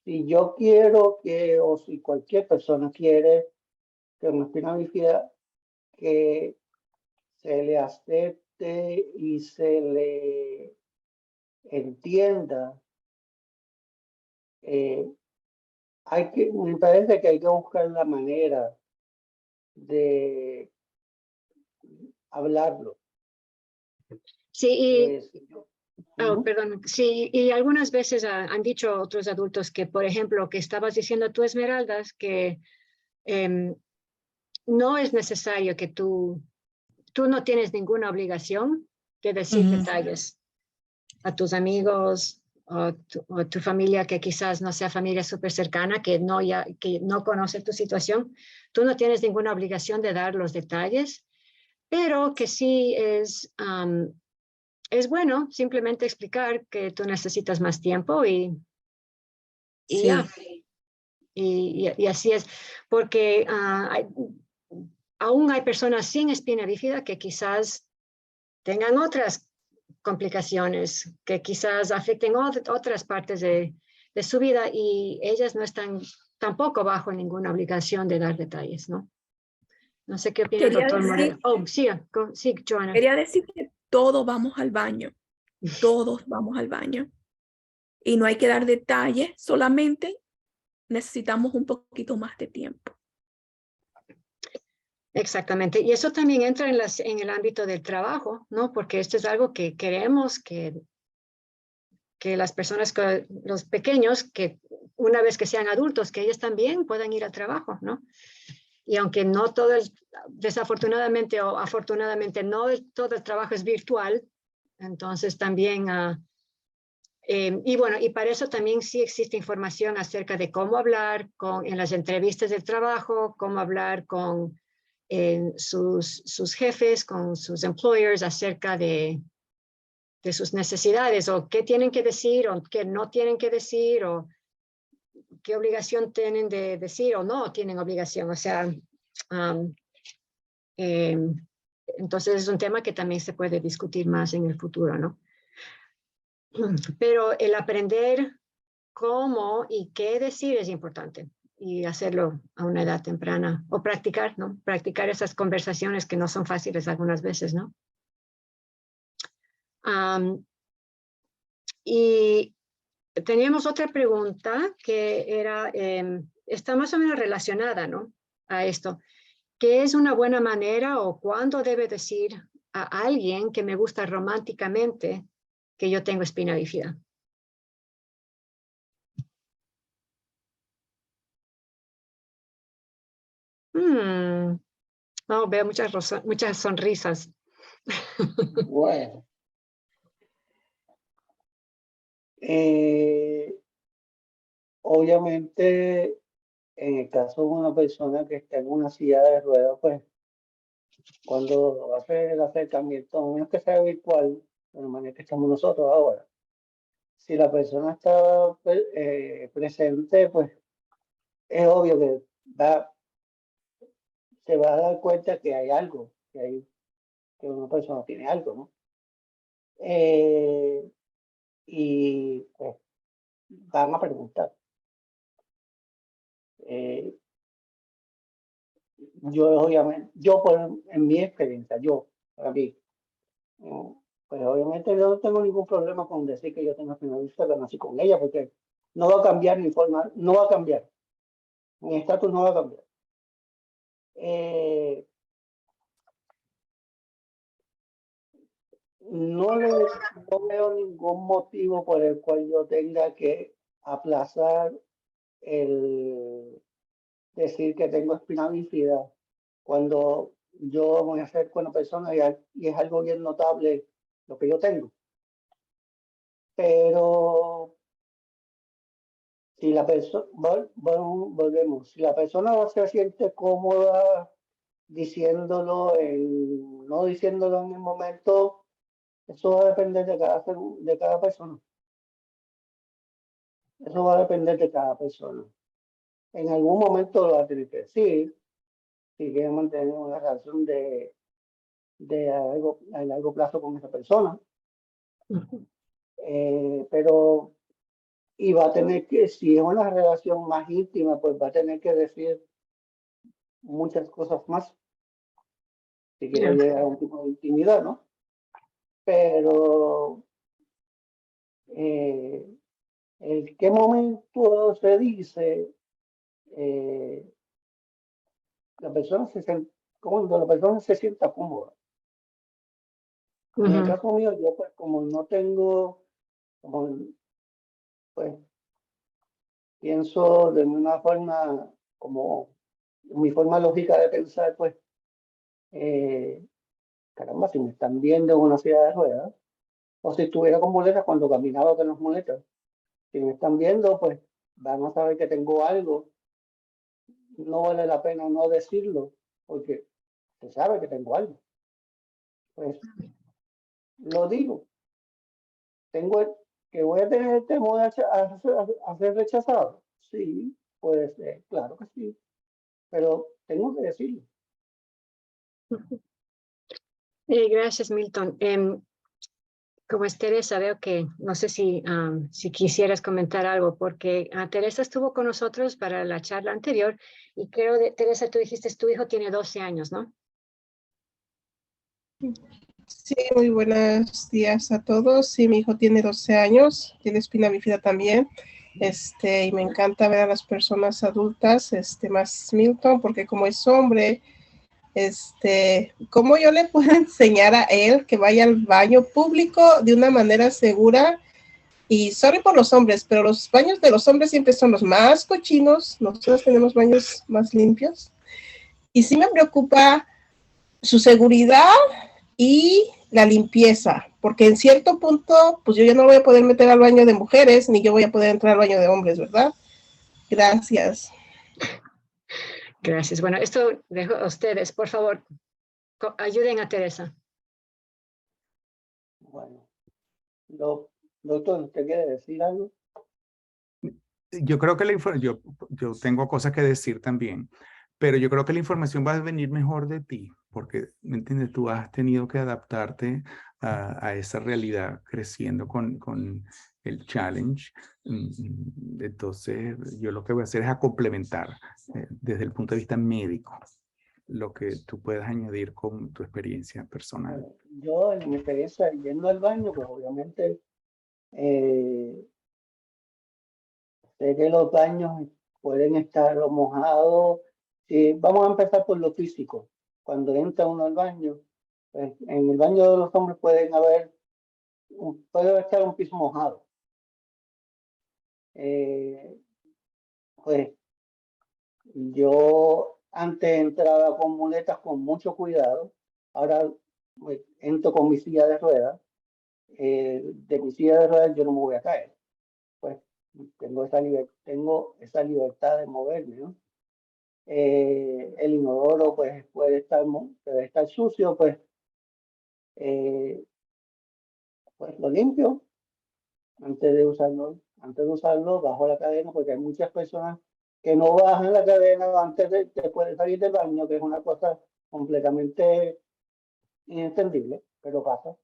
si yo quiero o si cualquier persona quiere que una espina bífida, que se le acepte y se le entienda, me parece que hay que buscar la manera de hablarlo. Sí, perdón. Sí, y algunas veces han dicho otros adultos que, por ejemplo, que estabas diciendo tú, Esmeraldas, que no es necesario que tú no tienes ninguna obligación de decir detalles a tus amigos o tu familia que quizás no sea familia súper cercana, que no conoce tu situación. Tú no tienes ninguna obligación de dar los detalles, pero que sí es bueno simplemente explicar que tú necesitas más tiempo y Sí. ya. Y así es, porque aún hay personas sin espina bífida que quizás tengan otras complicaciones, que quizás afecten otras partes de su vida y ellas no están tampoco bajo ninguna obligación de dar detalles, ¿no? No sé qué opina el doctor Moreno. Oh, sí, Joana. Quería decir que todos vamos al baño, todos vamos al baño. Y no hay que dar detalles, solamente necesitamos un poquito más de tiempo. Exactamente. Y eso también entra en el ámbito del trabajo, ¿no? Porque esto es algo que queremos que las personas, los pequeños, que una vez que sean adultos, que ellos también puedan ir al trabajo, ¿no? Y aunque no todo desafortunadamente o afortunadamente, no todo el trabajo es virtual, entonces también, y bueno, y para eso también sí existe información acerca de cómo hablar en las entrevistas del trabajo, cómo hablar con sus jefes, con sus employers acerca de sus necesidades o qué tienen que decir o qué no tienen que decir o qué obligación tienen de decir o no tienen obligación. O sea, entonces es un tema que también se puede discutir más en el futuro, ¿no? Pero el aprender cómo y qué decir es importante. y hacerlo a una edad temprana, o practicar, ¿no? Practicar esas conversaciones que no son fáciles algunas veces, ¿no? Y teníamos otra pregunta que era, está más o menos relacionada, ¿no? A esto. ¿Qué es una buena manera o cuándo debe decir a alguien que me gusta románticamente que yo tengo espina bífida? No, veo muchas sonrisas. Bueno, obviamente, en el caso de una persona que está en una silla de ruedas, pues cuando hace el acercamiento, a menos que sea virtual, de la manera que estamos nosotros ahora, si la persona está presente, pues es obvio que se va a dar cuenta que hay algo, que una persona tiene algo, ¿no? Y pues van a preguntar. Yo obviamente, en mi experiencia, para mí, pues obviamente yo no tengo ningún problema con decir que yo tengo finalista que nací con ella, porque no va a cambiar mi forma, no va a cambiar, mi estatus no va a cambiar. No veo ningún motivo por el cual yo tenga que aplazar el decir que tengo espina bífida cuando yo voy a hacer con una persona y es algo bien notable lo que yo tengo. Pero si la persona, volvemos, si la persona no se siente cómoda diciéndolo, no diciéndolo en el momento, eso va a depender de cada persona. Eso va a depender de cada persona. En algún momento lo va a tener que decir, si quiere mantener una relación a largo plazo con esa persona. Pero, y va a tener que, si es una relación más íntima, pues va a tener que decir muchas cosas más, si quiere llegar a un tipo de intimidad, ¿no? Pero, ¿en qué momento se dice? Cuando la persona se sienta cómoda. En el caso mío, yo pues como no tengo, pues pienso de una forma, como mi forma lógica de pensar, pues, caramba, si me están viendo en una silla de ruedas, o si estuviera con muletas cuando caminaba con las muletas, si me están viendo, pues van a saber que tengo algo, no vale la pena no decirlo, porque se sabe que tengo algo. Pues lo digo, que voy a tener el temor a ser rechazado. Sí, puede ser, claro que sí, pero tengo que decirlo. Gracias, Milton. Como es Teresa, veo que no sé si quisieras comentar algo, porque Teresa estuvo con nosotros para la charla anterior y creo, Teresa, tú dijiste, tu hijo tiene 12 años, ¿no? Sí, muy buenos días a todos. Sí, mi hijo tiene 12 años, tiene espina bífida también. Y me encanta ver a las personas adultas, más Milton, porque como es hombre, ¿cómo yo le puedo enseñar a él que vaya al baño público de una manera segura? Y sorry por los hombres, pero los baños de los hombres siempre son los más cochinos. Nosotros tenemos baños más limpios. Y sí me preocupa su seguridad y la limpieza, porque en cierto punto, pues yo ya no voy a poder meter al baño de mujeres, ni yo voy a poder entrar al baño de hombres, ¿verdad? Gracias. Gracias. Bueno, esto dejo a ustedes. Por favor, ayuden a Teresa. Bueno, doctor, ¿usted quiere decir algo? Yo creo que yo tengo cosas que decir también, pero yo creo que la información va a venir mejor de ti, porque, ¿me entiendes? Tú has tenido que adaptarte a esa realidad creciendo con el challenge. Entonces, yo lo que voy a hacer es a complementar desde el punto de vista médico lo que tú puedas añadir con tu experiencia personal. Yo, en mi experiencia yendo al baño, pues obviamente sé que los baños pueden estar mojados. Vamos a empezar por lo físico. Cuando entra uno al baño, pues, en el baño de los hombres puede estar un piso mojado. Pues yo antes entraba con muletas con mucho cuidado. Ahora pues, entro con mi silla de ruedas. De mi silla de ruedas yo no me voy a caer. Pues tengo esa libertad de moverme, ¿no? El inodoro pues puede estar sucio, pues lo limpio antes de usarlo bajo la cadena, porque hay muchas personas que no bajan la cadena después de salir del baño, que es una cosa completamente inentendible, pero pasa.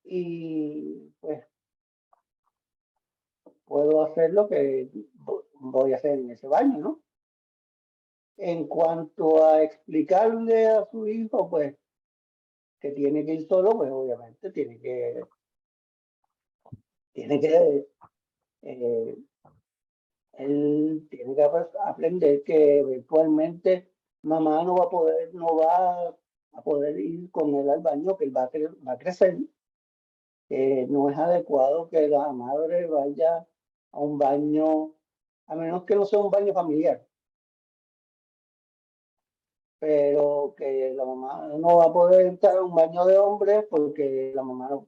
Y pues puedo hacer lo que voy a hacer en ese baño, ¿no? En cuanto a explicarle a su hijo, pues, que tiene que ir solo, pues obviamente tiene que él tiene que aprender que eventualmente mamá no va a poder ir con él al baño, que él va a crecer. No es adecuado que la madre vaya a un baño, a menos que no sea un baño familiar. Pero que la mamá no va a poder entrar a un baño de hombres porque la mamá no,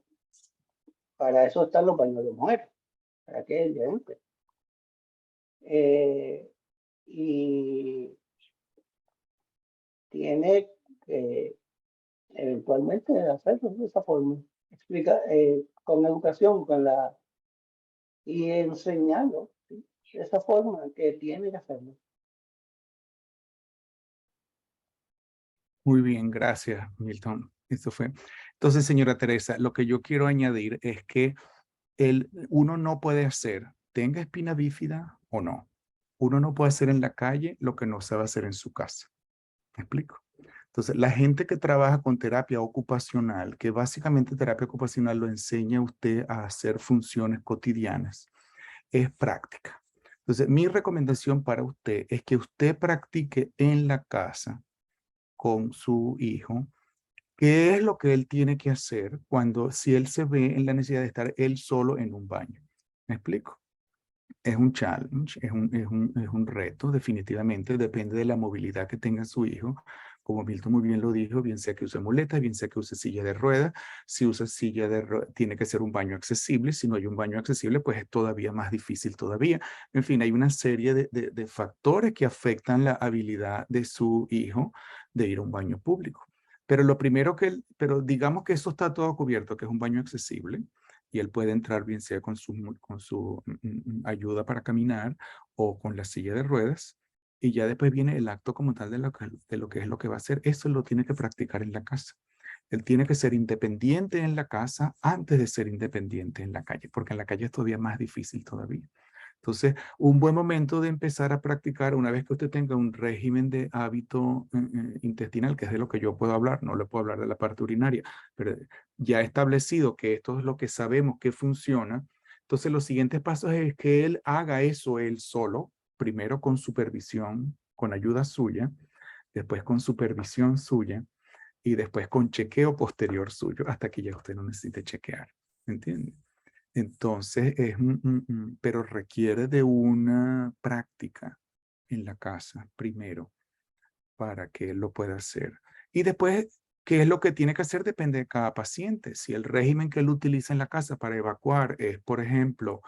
para eso están los baños de mujeres, para que ella entre. Y tiene que eventualmente hacerlo de esa forma, con educación, y enseñarlo, ¿sí? De esa forma que tiene que hacerlo. Muy bien, gracias, Milton. Esto fue. Entonces, señora Teresa, lo que yo quiero añadir es que uno no puede hacer, tenga espina bífida o no, uno no puede hacer en la calle lo que no sabe hacer en su casa. ¿Me explico? Entonces, la gente que trabaja con terapia ocupacional, que básicamente terapia ocupacional lo enseña a usted a hacer funciones cotidianas, es práctica. Entonces, mi recomendación para usted es que usted practique en la casa con su hijo qué es lo que él tiene que hacer si él se ve en la necesidad de estar él solo en un baño. ¿Me explico? Es un challenge, es un reto, definitivamente, depende de la movilidad que tenga su hijo. Como Milton muy bien lo dijo, bien sea que use muletas, bien sea que use silla de ruedas. Si usa silla de ruedas, tiene que ser un baño accesible. Si no hay un baño accesible, pues es todavía más difícil todavía. En fin, hay una serie de factores que afectan la habilidad de su hijo de ir a un baño público. Pero pero digamos que eso está todo cubierto, que es un baño accesible y él puede entrar bien sea con su ayuda para caminar o con la silla de ruedas, y ya después viene el acto como tal de lo que es lo que va a hacer. Eso lo tiene que practicar en la casa. Él tiene que ser independiente en la casa antes de ser independiente en la calle, porque en la calle es todavía más difícil todavía. Entonces, un buen momento de empezar a practicar, una vez que usted tenga un régimen de hábito intestinal, que es de lo que yo puedo hablar, no le puedo hablar de la parte urinaria, pero ya establecido que esto es lo que sabemos que funciona, entonces los siguientes pasos es que él haga eso él solo, primero con supervisión, con ayuda suya, después con supervisión suya, y después con chequeo posterior suyo, hasta que ya usted no necesite chequear. ¿Entiende? Entonces, pero requiere de una práctica en la casa primero para que él lo pueda hacer. Y después, ¿qué es lo que tiene que hacer? Depende de cada paciente. Si el régimen que él utiliza en la casa para evacuar es, por ejemplo,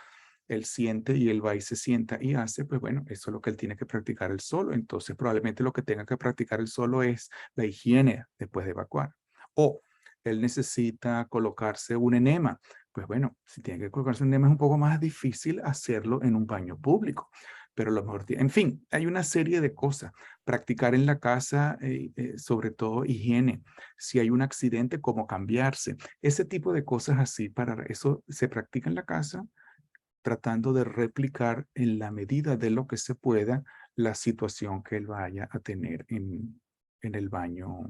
él siente y él va y se sienta y hace, pues bueno, eso es lo que él tiene que practicar él solo. Entonces, probablemente lo que tenga que practicar él solo es la higiene después de evacuar. O él necesita colocarse un enema. Pues bueno, si tiene que colocarse un enema es un poco más difícil hacerlo en un baño público. pero a lo mejor, en fin, hay una serie de cosas. Practicar en la casa, sobre todo higiene. Si hay un accidente, cómo cambiarse. Ese tipo de cosas así, para eso se practica en la casa, tratando de replicar en la medida de lo que se pueda la situación que él vaya a tener en el baño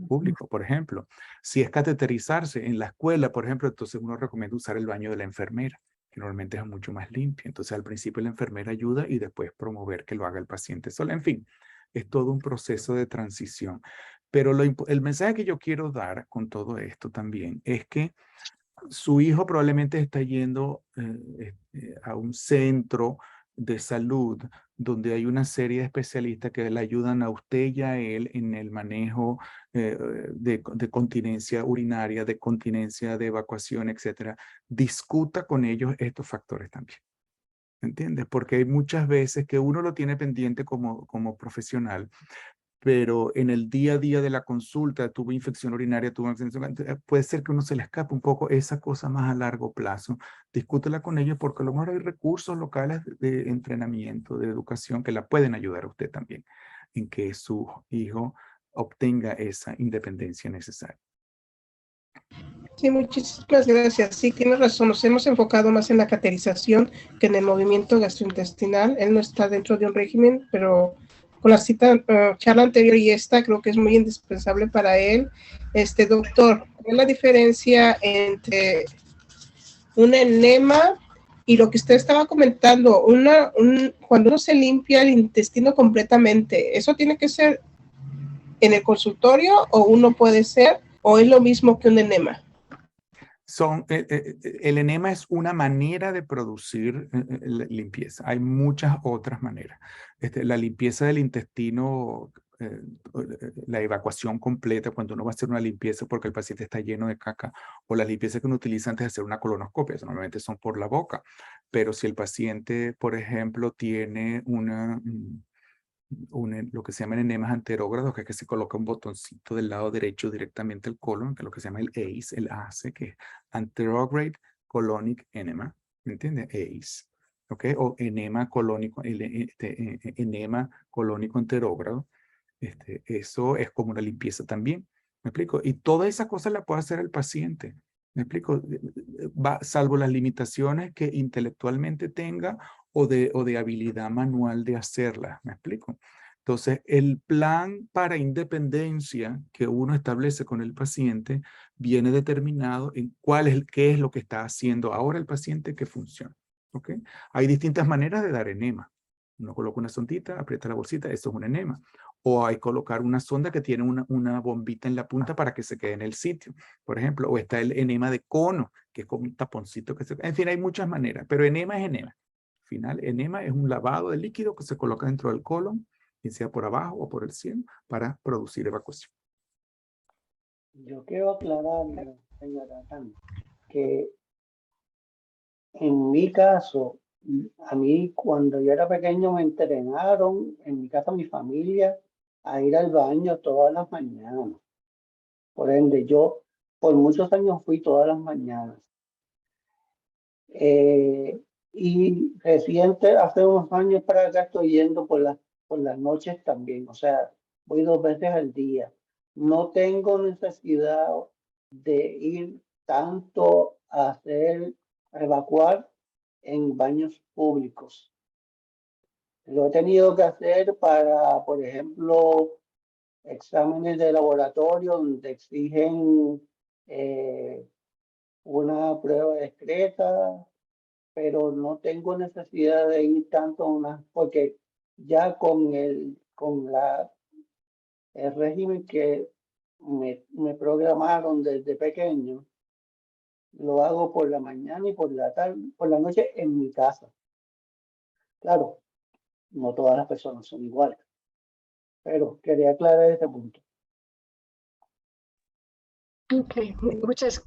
público. Por ejemplo, si es cateterizarse en la escuela, por ejemplo, entonces uno recomienda usar el baño de la enfermera, que normalmente es mucho más limpio. Entonces al principio la enfermera ayuda y después promover que lo haga el paciente solo. En fin, es todo un proceso de transición. Pero el mensaje que yo quiero dar con todo esto también es que su hijo probablemente está yendo a un centro de salud donde hay una serie de especialistas que le ayudan a usted y a él en el manejo de continencia urinaria, de continencia de evacuación, etcétera. Discuta con ellos estos factores también. ¿Entiendes? Porque hay muchas veces que uno lo tiene pendiente como profesional, pero en el día a día de la consulta tuvo infección urinaria, puede ser que uno se le escape un poco esa cosa más a largo plazo. Discútela con ellos porque a lo mejor hay recursos locales de entrenamiento, de educación que la pueden ayudar a usted también en que su hijo obtenga esa independencia necesaria. Sí, muchísimas gracias. Sí, tienes razón. Nos hemos enfocado más en la caterización que en el movimiento gastrointestinal. Él no está dentro de un régimen, pero con la charla anterior y esta creo que es muy indispensable para él. Doctor, ¿cuál es la diferencia entre un enema y lo que usted estaba comentando? Cuando uno se limpia el intestino completamente, ¿eso tiene que ser en el consultorio o uno puede ser, o es lo mismo que un enema? El enema es una manera de producir limpieza. Hay muchas otras maneras. La limpieza del intestino, la evacuación completa, cuando uno va a hacer una limpieza porque el paciente está lleno de caca, o las limpiezas que uno utiliza antes de hacer una colonoscopia, normalmente son por la boca. Pero si el paciente, por ejemplo, tiene lo que se llaman enemas anterógrados, que es que se coloca un botoncito del lado derecho directamente al colon, que es lo que se llama el ACE, que es Anterograde Colonic Enema, ¿me entiendes? ACE, ¿ok? O enema colónico, enema colónico anterógrado, eso es como una limpieza también, ¿me explico? Y toda esa cosa la puede hacer el paciente, ¿me explico? Salvo las limitaciones que intelectualmente tenga o de habilidad manual de hacerla, ¿me explico? Entonces, el plan para independencia que uno establece con el paciente viene determinado en qué es lo que está haciendo ahora el paciente que funciona, ¿ok? Hay distintas maneras de dar enema. Uno coloca una sondita, aprieta la bolsita, eso es un enema. O hay colocar una sonda que tiene una bombita en la punta para que se quede en el sitio, por ejemplo. O está el enema de cono, que es como un taponcito que se... En fin, hay muchas maneras, pero enema es enema. Al final, enema es un lavado de líquido que se coloca dentro del colon, ya sea por abajo o por el cielo, para producir evacuación. Yo quiero aclarar, señora Tan, que en mi caso, a mí cuando yo era pequeño me entrenaron, en mi casa, mi familia, a ir al baño todas las mañanas. Por ende, yo por muchos años fui todas las mañanas. Y reciente, hace unos años para acá estoy yendo por las noches también. O sea, voy 2 veces al día. No tengo necesidad de ir tanto a evacuar en baños públicos. Lo he tenido que hacer para, por ejemplo, exámenes de laboratorio donde exigen una prueba discreta, pero no tengo necesidad de ir tanto a porque ya el régimen que me programaron desde pequeño, lo hago por la mañana y por la tarde, por la noche en mi casa. Claro, no todas las personas son iguales, pero quería aclarar este punto. Ok,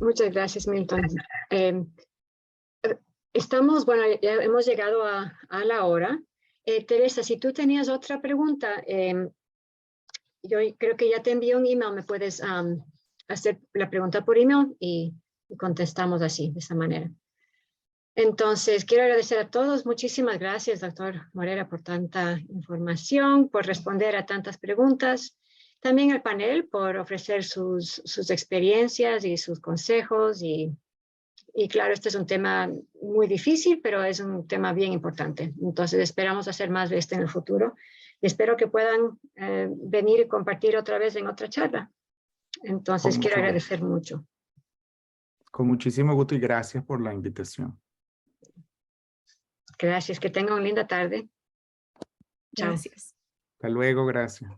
muchas gracias, Milton. Bueno, ya hemos llegado a la hora. Teresa, si tú tenías otra pregunta, yo creo que ya te envié un email, me puedes hacer la pregunta por email y contestamos así, de esa manera. Entonces, quiero agradecer a todos. Muchísimas gracias, doctor Morera, por tanta información, por responder a tantas preguntas. También al panel por ofrecer sus experiencias y sus consejos. Y claro, este es un tema muy difícil, pero es un tema bien importante. Entonces, esperamos hacer más de este en el futuro. Y espero que puedan venir y compartir otra vez en otra charla. Entonces, quiero agradecer mucho. Con muchísimo gusto y gracias por la invitación. Gracias, que tengan una linda tarde. Chao. Gracias. Hasta luego, gracias.